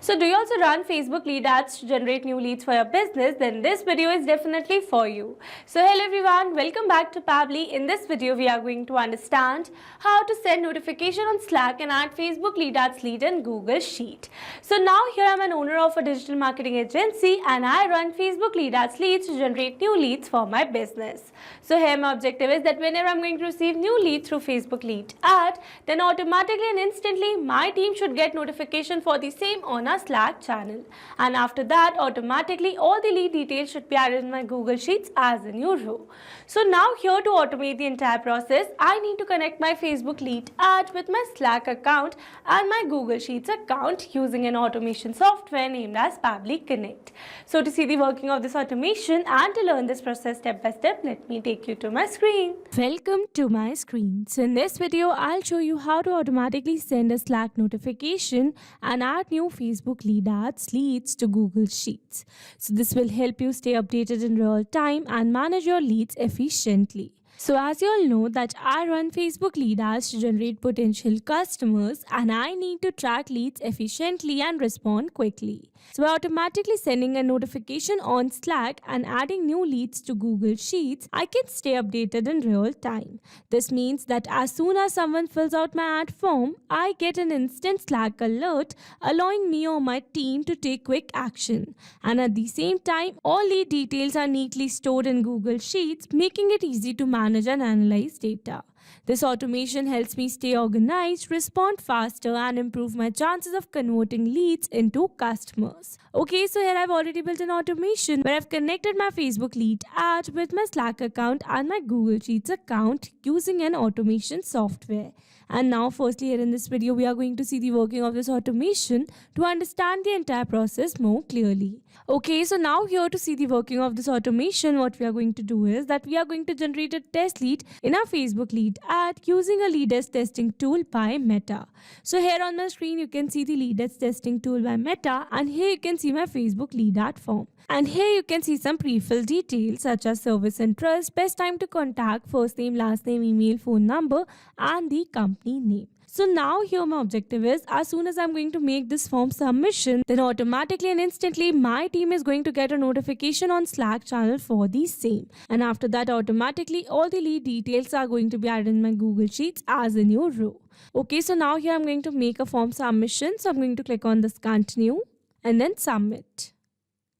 So do you also run Facebook lead ads to generate new leads for your business? Then this video is definitely for you. So hello everyone, welcome back to Pabbly. In this video we are going to understand how to send notification on Slack and add Facebook lead ads lead in Google Sheet. So now here I am an owner of a digital marketing agency and I run Facebook lead ads leads to generate new leads for my business. So here my objective is that whenever I'm going to receive new lead through Facebook lead ad, then automatically and instantly my team should get notification for the same on our Slack channel, and after that automatically all the lead details should be added in my Google Sheets as a new row. So now here to automate the entire process, I need to connect my Facebook lead ad with my Slack account and my Google Sheets account using an automation software named as Pabbly Connect. So to see the working of this automation and to learn this process step by step, let me take you to my screen. Welcome to my screen. So in this video, I'll show you how to automatically send a Slack notification and add new Facebook lead ads leads to Google Sheets. So this will help you stay updated in real time and manage your leads efficiently. So as you all know that I run Facebook lead ads to generate potential customers and I need to track leads efficiently and respond quickly. So by automatically sending a notification on Slack and adding new leads to Google Sheets, I can stay updated in real time. This means that as soon as someone fills out my ad form, I get an instant Slack alert allowing me or my team to take quick action. And at the same time, all lead details are neatly stored in Google Sheets, making it easy to manage and analyze data. This automation helps me stay organized, respond faster, and improve my chances of converting leads into customers. Okay, so here I've already built an automation where I've connected my Facebook lead ad with my Slack account and my Google Sheets account using an automation software. And now firstly here in this video we are going to see the working of this automation to understand the entire process more clearly. Okay, so now here to see the working of this automation, what we are going to do is that we are going to generate a test lead in our Facebook lead ad using a leaders testing tool by Meta. So here on my screen you can see the leaders testing tool by Meta, and here you can see my Facebook lead ad form. And here you can see some pre-filled details such as service interest, best time to contact, first name, last name, email, phone number, and the company name. So now here my objective is, as soon as I'm going to make this form submission, then automatically and instantly my team is going to get a notification on Slack channel for the same. And after that automatically all the lead details are going to be added in my Google Sheets as a new row. Okay, so now here I'm going to make a form submission. So I'm going to click on this continue and then submit.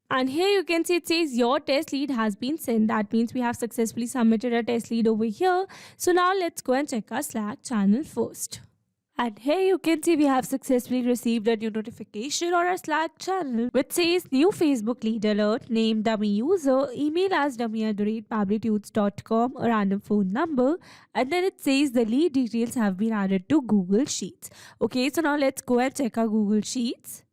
And here you can see it says your test lead has been sent. That means we have successfully submitted a test lead over here. So now let's go and check our Slack channel first. And here you can see we have successfully received a new notification on our Slack channel which says new Facebook lead alert, name dummy user, email as dummy@pabblytudes.com, a random phone number, and then it says the lead details have been added to Google Sheets. Okay, so now let's go and check our Google Sheets.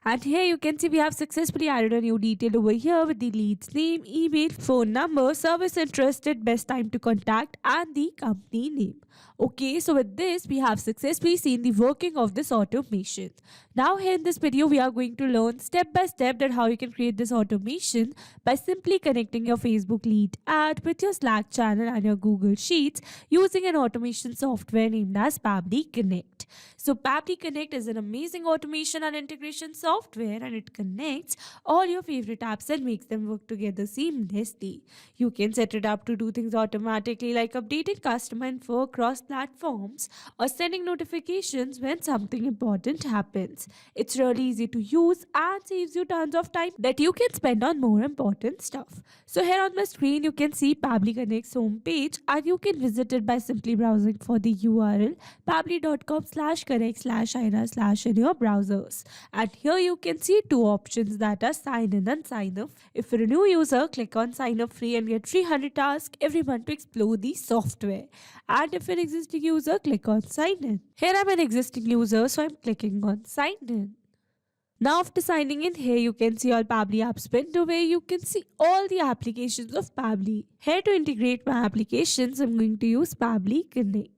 And here you can see we have successfully added a new detail over here with the lead's name, email, phone number, service interested, best time to contact, and the company name. Okay, so with this, we have successfully seen the working of this automation. Now here in this video, we are going to learn step by step that how you can create this automation by simply connecting your Facebook lead ad with your Slack channel and your Google Sheets using an automation software named as Pabbly Connect. So Pabbly Connect is an amazing automation and integration software, and it connects all your favorite apps and makes them work together seamlessly. You can set it up to do things automatically like updating customer info across platforms or sending notifications when something important happens. It's really easy to use and saves you tons of time that you can spend on more important stuff. So here on my screen you can see Pabbly Connect's homepage, and you can visit it by simply browsing for the URL pabbly.com/connect/ira/ in your browsers. And here you can see two options, that are sign in and sign up. If you're a new user, click on sign up free and get 300 tasks every month to explore the software. And if you're an existing user, click on sign in. Here I'm an existing user, so I'm clicking on sign in. Now after signing in, here you can see all Pabbly apps window where you can see all the applications of Pabbly. Here to integrate my applications, I'm going to use Pabbly Connect.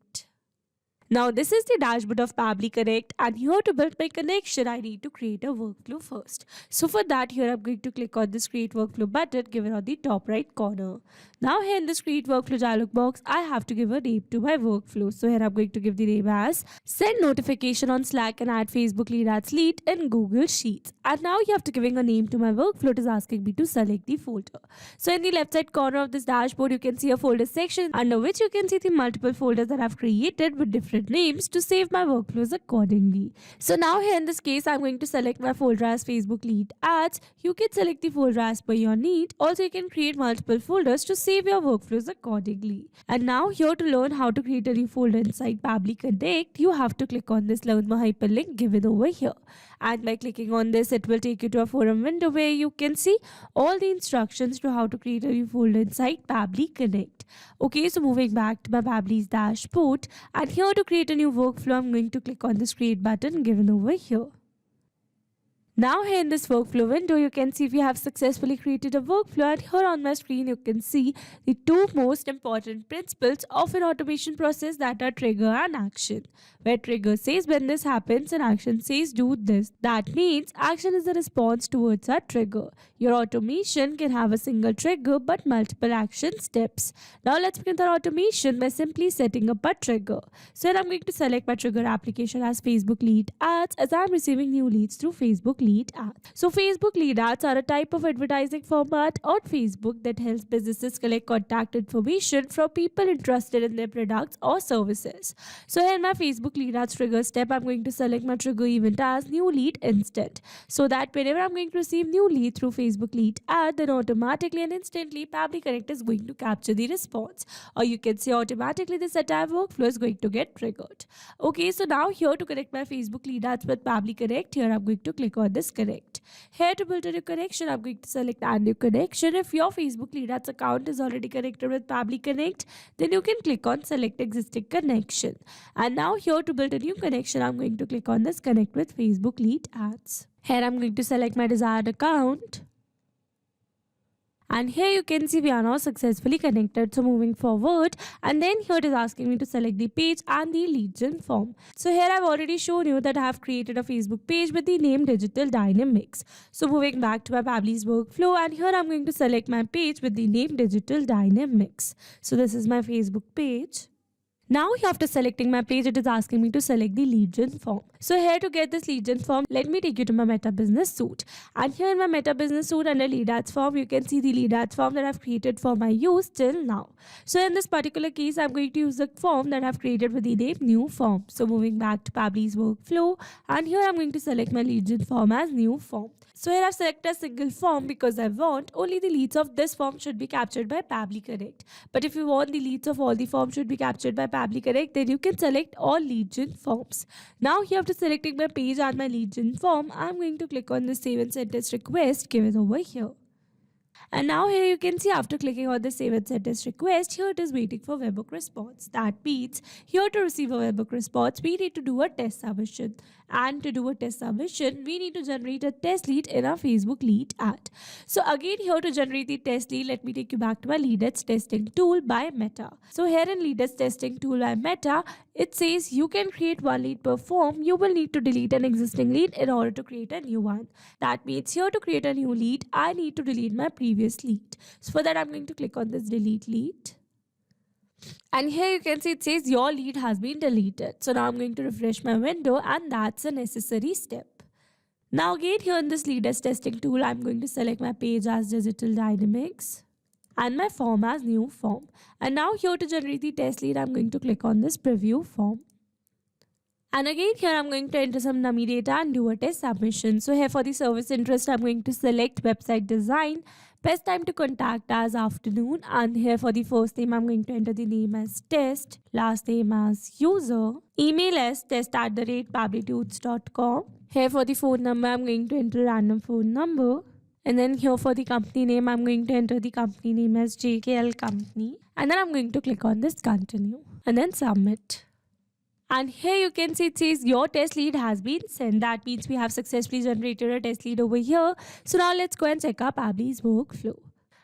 Now this is the dashboard of Pabbly Connect, and here to build my connection I need to create a workflow first. So for that here I'm going to click on this create workflow button given on the top right corner. Now here in this create workflow dialog box I have to give a name to my workflow. So here I'm going to give the name as send notification on Slack and add Facebook lead ads lead in Google Sheets. And now you have to giving a name to my workflow. It is asking me to select the folder. So in the left side corner of this dashboard you can see a folder section under which you can see the multiple folders that I've created with different names to save my workflows accordingly. So now here in this case I'm going to select my folder as Facebook lead ads. You can select the folder as per your need. Also you can create multiple folders to save your workflows accordingly. And now here to learn how to create a new folder inside Pabbly Connect, you have to click on this learn more hyperlink given over here. And by clicking on this it will take you to a forum window where you can see all the instructions to how to create a new folder inside Pabbly Connect. Okay, so moving back to my Pabbly's dashboard, and here to create a new workflow I'm going to click on this create button given over here. Now here in this workflow window, you can see we have successfully created a workflow, and here on my screen you can see the two most important principles of an automation process, that are trigger and action. Where trigger says when this happens and action says do this. That means action is a response towards our trigger. Your automation can have a single trigger but multiple action steps. Now let's begin our automation by simply setting up a trigger. So here I'm going to select my trigger application as Facebook lead ads, as I'm receiving new leads through Facebook lead ads. So Facebook lead ads are a type of advertising format on Facebook that helps businesses collect contact information from people interested in their products or services. So here in my Facebook lead ads trigger step, I'm going to select my trigger event as new lead instant, so that whenever I'm going to receive new lead through Facebook lead ad, then automatically and instantly Pabbly Connect is going to capture the response, or you can say automatically this entire workflow is going to get triggered. Okay, so now here to connect my Facebook lead ads with Pabbly Connect, here I'm going to click on this connect. Here to build a new connection, I'm going to select add new connection. If your Facebook lead ads account is already connected with Pabbly Connect, then you can click on select existing connection. And now here to build a new connection, I'm going to click on this connect with Facebook lead ads. Here I'm going to select my desired account. And here you can see we are now successfully connected. So moving forward, and then here it is asking me to select the page and the lead gen form. So here I've already shown you that I have created a Facebook page with the name Digital Dynamics. So moving back to my Pabbly's workflow, and here I'm going to select my page with the name Digital Dynamics. So this is my Facebook page. Now after selecting my page, it is asking me to select the lead gen form. So here to get this lead gen form, let me take you to my Meta Business Suite. And here in my Meta Business Suite under lead ads form, you can see the lead ads form that I've created for my use till now. So in this particular case, I'm going to use the form that I've created with the name new form. So moving back to Pabbly's workflow, and here I'm going to select my lead gen form as new form. So here I've selected a single form because I want only the leads of this form should be captured by Pabbly Connect. But if you want the leads of all the forms should be captured by Pabbly Connect, then you can select all lead gen forms. Now here after selecting my page and my lead gen form, I'm going to click on the save and send test request given over here. And now here you can see after clicking on the save and send test request, here it is waiting for webhook response. That means here to receive a webhook response, we need to do a test submission. And to do a test submission, we need to generate a test lead in our Facebook lead ad. So again here to generate the test lead, let me take you back to my lead ads testing tool by Meta. So here in lead ads testing tool by Meta, it says you can create one lead per form. You will need to delete an existing lead in order to create a new one. That means here to create a new lead, I need to delete my previous lead. So for that I'm going to click on this delete lead. And here you can see it says your lead has been deleted. So now I'm going to refresh my window, and that's a necessary step. Now again here in this lead ads testing tool, I'm going to select my page as Digital Dynamics and my form as new form. And now here to generate the test lead, I'm going to click on this preview form. And again here I'm going to enter some dummy data and do a test submission. So here for the service interest, I'm going to select website design. Best time to contact as afternoon, and here for the first name I'm going to enter the name as test, last name as user, email as test@pabblytunes.com. Here for the phone number I'm going to enter random phone number, and then here for the company name I'm going to enter the company name as JKL Company, and then I'm going to click on this continue and then submit. And here you can see it says your test lead has been sent. That means we have successfully generated a test lead over here. So now let's go and check our Pabbly's workflow.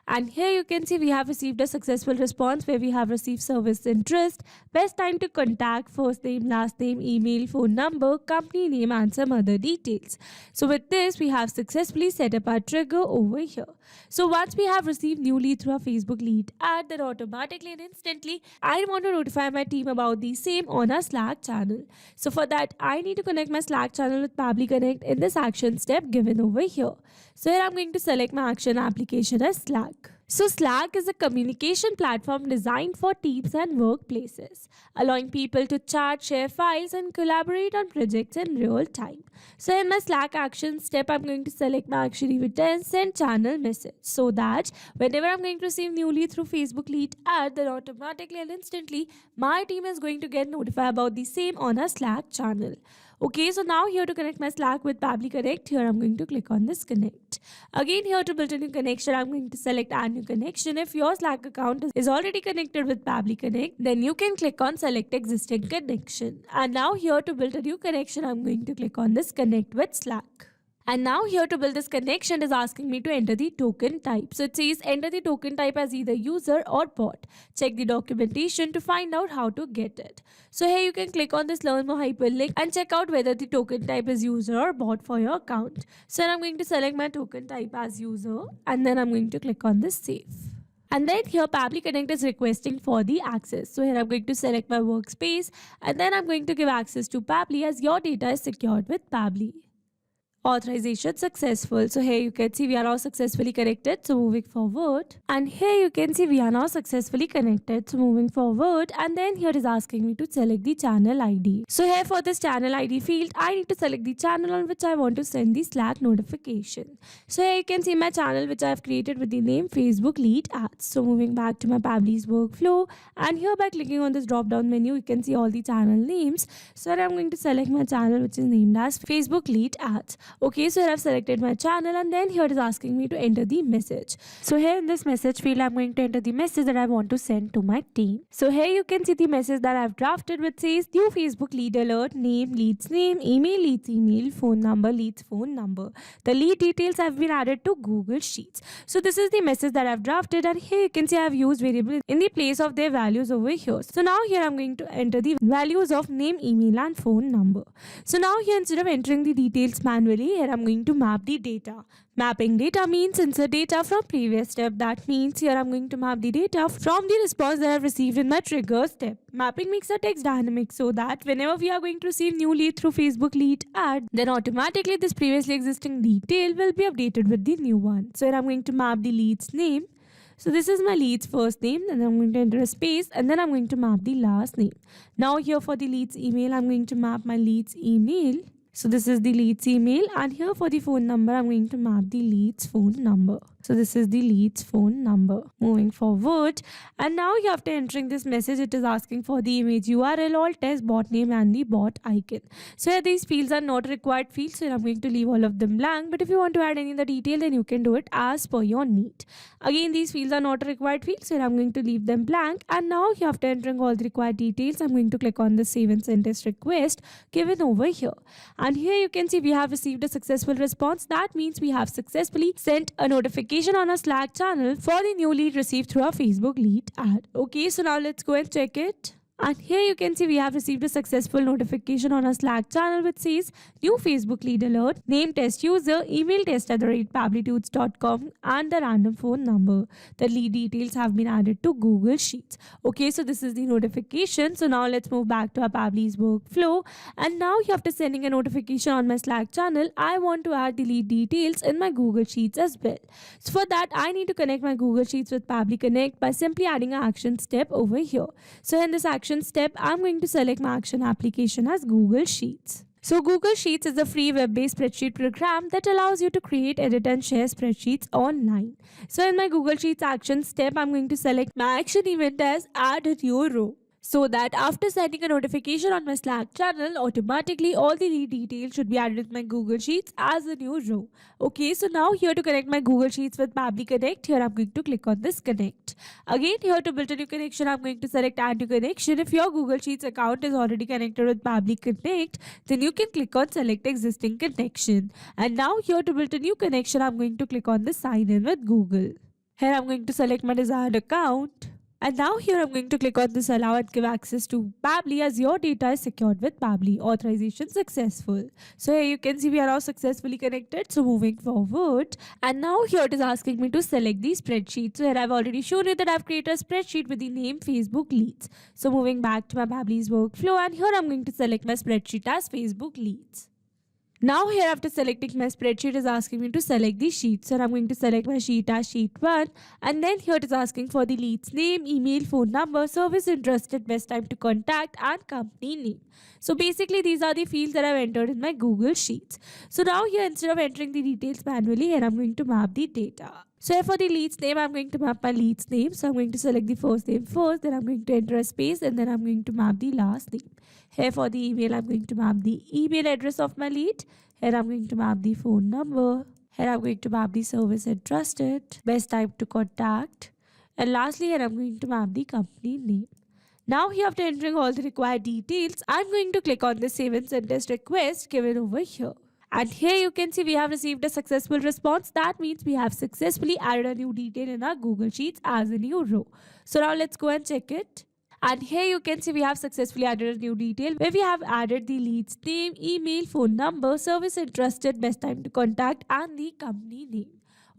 And here you can see we have received a successful response where we have received service interest, best time to contact, first name, last name, email, phone number, company name, and some other details. So with this, we have successfully set up our trigger over here. So once we have received new lead through our Facebook lead ad, then automatically and instantly, I want to notify my team about the same on our Slack channel. So for that, I need to connect my Slack channel with Pabbly Connect in this action step given over here. So here I'm going to select my action application as Slack. So Slack is a communication platform designed for teams and workplaces, allowing people to chat, share files, and collaborate on projects in real time. So in my Slack action step, I'm going to select my action event and send channel message, so that whenever I'm going to receive new lead through Facebook lead ad, then automatically and instantly my team is going to get notified about the same on our Slack channel. Okay, so now here to connect my Slack with Pabbly Connect, here I'm going to click on this connect. Again, here to build a new connection, I'm going to select add new connection. If your Slack account is already connected with Pabbly Connect, then you can click on select existing connection. And now here to build a new connection, I'm going to click on this connect with Slack. And now here to build this connection is asking me to enter the token type. So it says enter the token type as either user or bot. Check the documentation to find out how to get it. So here you can click on this learn more hyperlink and check out whether the token type is user or bot for your account. So I'm going to select my token type as user and then I'm going to click on this save. And then here Pabbly Connect is requesting for the access. So here I'm going to select my workspace and then I'm going to give access to Pabbly as your data is secured with Pabbly. Authorization successful. So here you can see we are now successfully connected. So moving forward, and here you can see we are now successfully connected. So moving forward, and then here is asking me to select the channel ID. So here for this channel ID field, I need to select the channel on which I want to send the Slack notification. So here you can see my channel which I have created with the name Facebook Lead Ads. So moving back to my Pabbly's workflow, and here by clicking on this drop down menu, you can see all the channel names. So I'm going to select my channel which is named as Facebook Lead Ads. Okay, so here I've selected my channel and then here it is asking me to enter the message. So here in this message field, I'm going to enter the message that I want to send to my team. So here you can see the message that I've drafted which says new Facebook lead alert, name, leads name, email, leads email, phone number, leads phone number. The lead details have been added to Google Sheets. So this is the message that I've drafted and here you can see I've used variables in the place of their values over here. So now here I'm going to enter the values of name, email and phone number. So now here instead of entering the details manually, here I'm going to map the data. Mapping data means insert data from previous step. That means here I'm going to map the data from the response that I've received in my trigger step. Mapping makes a text dynamic so that whenever we are going to receive new lead through Facebook lead ad, then automatically this previously existing detail will be updated with the new one. So here I'm going to map the lead's name. So this is my lead's first name and I'm going to enter a space and then I'm going to map the last name. Now here for the lead's email, I'm going to map my lead's email. So this is the lead's email and here for the phone number, I'm going to map the lead's phone number. So this is the lead's phone number. Moving forward, and now after entering this message, it is asking for the image URL, alt text, bot name and the bot icon. So here these fields are not required fields, so I'm going to leave all of them blank. But if you want to add any of the detail, then you can do it as per your need. Again, these fields are not required fields, so I'm going to leave them blank. And now after entering all the required details, I'm going to click on the save and send test request given over here. And here you can see we have received a successful response. That means we have successfully sent a notification on our Slack channel for the new lead received through our Facebook lead ad. Okay, so now let's go and check it. And here you can see we have received a successful notification on our Slack channel which says new Facebook lead alert, name test user, email test@pabblytudes.com and the random phone number. The lead details have been added to Google Sheets. Okay, so this is the notification. So now let's move back to our Pabbly's workflow. And now after sending a notification on my Slack channel, I want to add the lead details in my Google Sheets as well. So for that, I need to connect my Google Sheets with Pabbly Connect by simply adding an action step over here. So in this action step, I'm going to select my action application as Google Sheets. So Google Sheets is a free web-based spreadsheet program that allows you to create, edit and share spreadsheets online. So in my Google Sheets action step, I'm going to select my action event as add a new row. So that after sending a notification on my Slack channel, automatically all the lead details should be added with my Google Sheets as a new row. Okay, so now here to connect my Google Sheets with Pabbly Connect, here I'm going to click on this connect. Again, here to build a new connection, I'm going to select add new connection. If your Google Sheets account is already connected with Pabbly Connect, then you can click on select existing connection. And now here to build a new connection, I'm going to click on the sign in with Google. Here I'm going to select my desired account. And now here I'm going to click on this allow and give access to Pabbly as your data is secured with Pabbly. Authorization successful. So here you can see we are now successfully connected. So moving forward. And now here it is asking me to select the spreadsheet. So here I've already shown you that I've created a spreadsheet with the name Facebook Leads. So moving back to my Pabbly's workflow, and here I'm going to select my spreadsheet as Facebook Leads. Now here after selecting my spreadsheet is asking me to select the sheet. So I'm going to select my sheet as sheet 1, and then here it is asking for the lead's name, email, phone number, service interested, best time to contact, and company name. So basically these are the fields that I've entered in my Google Sheets. So now here instead of entering the details manually, here I'm going to map the data. So here for the lead's name, I'm going to map my lead's name. So I'm going to select the first name first, then I'm going to enter a space, and then I'm going to map the last name. Here for the email, I'm going to map the email address of my lead. Here I'm going to map the phone number. Here I'm going to map the service entrusted, best time to contact. And lastly, here I'm going to map the company name. Now here after entering all the required details, I'm going to click on the save and send test request given over here. And here you can see we have received a successful response. That means we have successfully added a new detail in our Google Sheets as a new row. So now let's go and check it. And here you can see we have successfully added a new detail where we have added the lead's name, email, phone number, service interested, best time to contact, and the company name.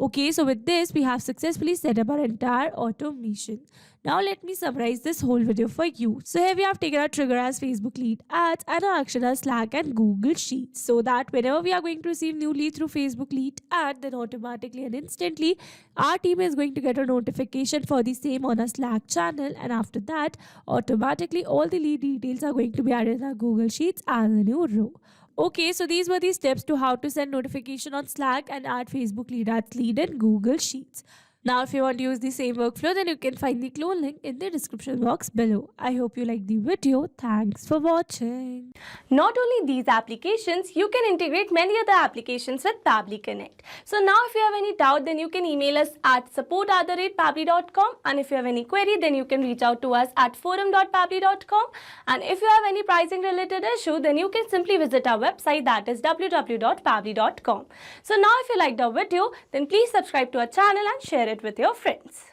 Okay, so with this, we have successfully set up our entire automation. Now let me summarize this whole video for you. So here we have taken our trigger as Facebook lead ads and our action as Slack and Google Sheets, so that whenever we are going to receive new lead through Facebook lead ad, then automatically and instantly our team is going to get a notification for the same on our Slack channel, and after that automatically all the lead details are going to be added in our Google Sheets as a new row. Okay, so these were the steps to how to send notification on Slack and add Facebook lead ads lead in Google Sheets. Now, if you want to use the same workflow, then you can find the clone link in the description box below. I hope you liked the video. Thanks for watching. Not only these applications, you can integrate many other applications with Pabbly Connect. So now if you have any doubt, then you can email us at support@pabbly.com, and if you have any query, then you can reach out to us at forum.pabbly.com, and if you have any pricing related issue, then you can simply visit our website, that is www.pabbly.com. So now if you liked our video, then please subscribe to our channel and share it with your friends.